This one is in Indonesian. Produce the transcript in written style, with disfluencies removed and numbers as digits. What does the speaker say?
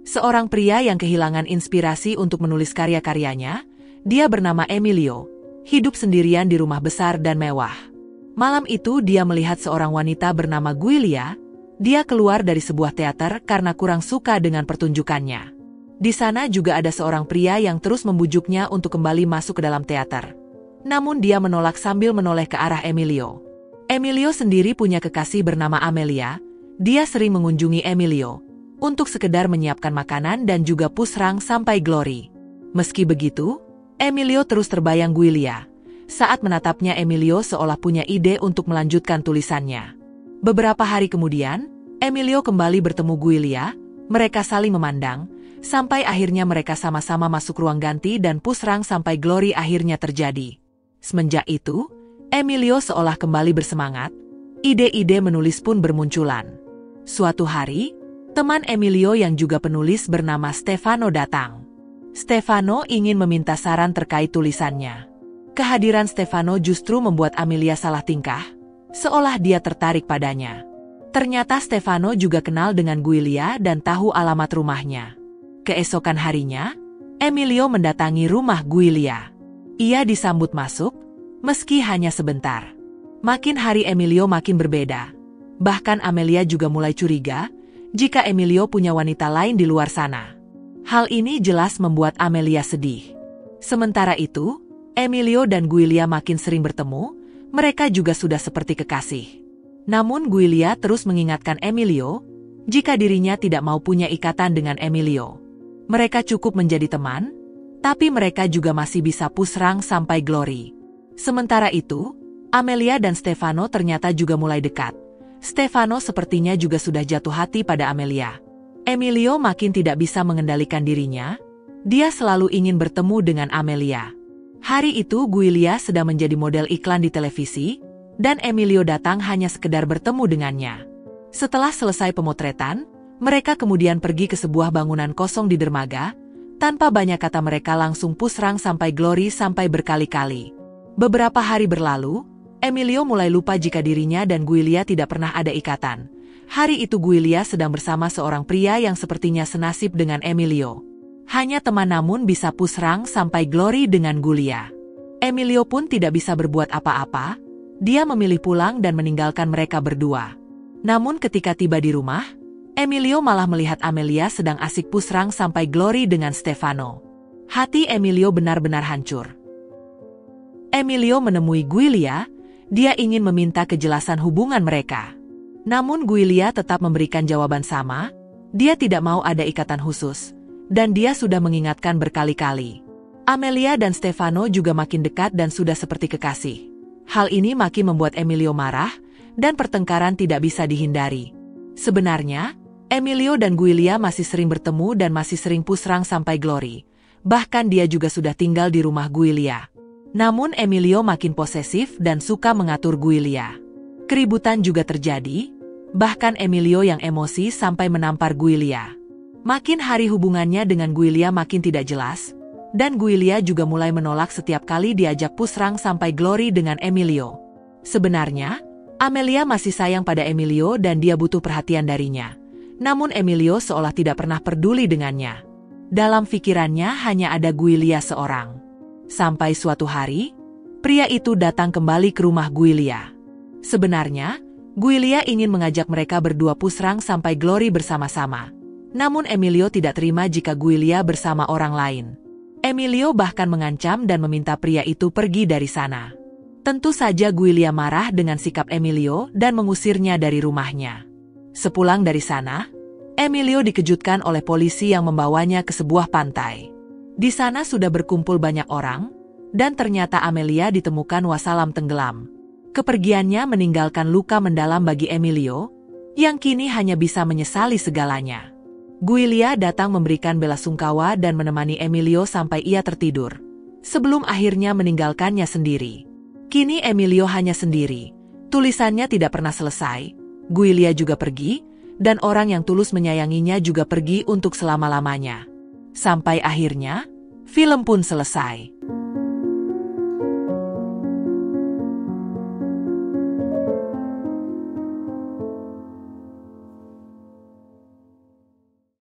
Seorang pria yang kehilangan inspirasi untuk menulis karya-karyanya. Dia bernama Emilio, hidup sendirian di rumah besar dan mewah. Malam itu dia melihat seorang wanita bernama Giulia. Dia keluar dari sebuah teater karena kurang suka dengan pertunjukannya. Di sana juga ada seorang pria yang terus membujuknya untuk kembali masuk ke dalam teater. Namun dia menolak sambil menoleh ke arah Emilio. Emilio sendiri punya kekasih bernama Amelia. Dia sering mengunjungi Emilio untuk sekedar menyiapkan makanan dan juga pusrang sampai Glory. Meski begitu, Emilio terus terbayang Giulia. Saat menatapnya, Emilio seolah punya ide untuk melanjutkan tulisannya. Beberapa hari kemudian, Emilio kembali bertemu Giulia. Mereka saling memandang, sampai akhirnya mereka sama-sama masuk ruang ganti dan pusrang sampai Glory akhirnya terjadi. Semenjak itu, Emilio seolah kembali bersemangat. Ide-ide menulis pun bermunculan. Suatu hari, teman Emilio yang juga penulis bernama Stefano datang. Stefano ingin meminta saran terkait tulisannya. Kehadiran Stefano justru membuat Amelia salah tingkah, seolah dia tertarik padanya. Ternyata Stefano juga kenal dengan Giulia dan tahu alamat rumahnya. Keesokan harinya, Emilio mendatangi rumah Giulia. Ia disambut masuk, meski hanya sebentar. Makin hari Emilio makin berbeda. Bahkan Amelia juga mulai curiga jika Emilio punya wanita lain di luar sana. Hal ini jelas membuat Amelia sedih. Sementara itu, Emilio dan Giulia makin sering bertemu. Mereka juga sudah seperti kekasih. Namun Giulia terus mengingatkan Emilio jika dirinya tidak mau punya ikatan dengan Emilio. Mereka cukup menjadi teman, tapi mereka juga masih bisa pusrang sampai Glory. Sementara itu, Amelia dan Stefano ternyata juga mulai dekat. Stefano sepertinya juga sudah jatuh hati pada Amelia. Emilio makin tidak bisa mengendalikan dirinya. Dia selalu ingin bertemu dengan Amelia. Hari itu Giulia sedang menjadi model iklan di televisi, dan Emilio datang hanya sekedar bertemu dengannya. Setelah selesai pemotretan, mereka kemudian pergi ke sebuah bangunan kosong di dermaga. Tanpa banyak kata mereka langsung pusrang sampai Glory sampai berkali-kali. Beberapa hari berlalu, Emilio mulai lupa jika dirinya dan Giulia tidak pernah ada ikatan. Hari itu Giulia sedang bersama seorang pria yang sepertinya senasib dengan Emilio. Hanya teman namun bisa pusrang sampai Glory dengan Giulia. Emilio pun tidak bisa berbuat apa-apa. Dia memilih pulang dan meninggalkan mereka berdua. Namun ketika tiba di rumah, Emilio malah melihat Amelia sedang asik pusrang sampai Glory dengan Stefano. Hati Emilio benar-benar hancur. Emilio menemui Giulia. Dia ingin meminta kejelasan hubungan mereka. Namun Giulia tetap memberikan jawaban sama. Dia tidak mau ada ikatan khusus. Dan dia sudah mengingatkan berkali-kali. Amelia dan Stefano juga makin dekat dan sudah seperti kekasih. Hal ini makin membuat Emilio marah, dan pertengkaran tidak bisa dihindari. Sebenarnya, Emilio dan Giulia masih sering bertemu dan masih sering pusrang sampai Glory. Bahkan dia juga sudah tinggal di rumah Giulia. Namun Emilio makin posesif dan suka mengatur Giulia. Keributan juga terjadi, bahkan Emilio yang emosi sampai menampar Giulia. Makin hari hubungannya dengan Giulia makin tidak jelas, dan Giulia juga mulai menolak setiap kali diajak pusrang sampai Glory dengan Emilio. Sebenarnya, Amelia masih sayang pada Emilio dan dia butuh perhatian darinya. Namun Emilio seolah tidak pernah peduli dengannya. Dalam pikirannya hanya ada Giulia seorang. Sampai suatu hari, pria itu datang kembali ke rumah Giulia. Sebenarnya, Giulia ingin mengajak mereka berdua pusrang sampai Glory bersama-sama. Namun Emilio tidak terima jika Giulia bersama orang lain. Emilio bahkan mengancam dan meminta pria itu pergi dari sana. Tentu saja Giulia marah dengan sikap Emilio dan mengusirnya dari rumahnya. Sepulang dari sana, Emilio dikejutkan oleh polisi yang membawanya ke sebuah pantai. Di sana sudah berkumpul banyak orang, dan ternyata Amelia ditemukan wasalam tenggelam. Kepergiannya meninggalkan luka mendalam bagi Emilio, yang kini hanya bisa menyesali segalanya. Giulia datang memberikan belasungkawa dan menemani Emilio sampai ia tertidur, sebelum akhirnya meninggalkannya sendiri. Kini Emilio hanya sendiri, tulisannya tidak pernah selesai, Giulia juga pergi, dan orang yang tulus menyayanginya juga pergi untuk selama-lamanya. Sampai akhirnya, film pun selesai.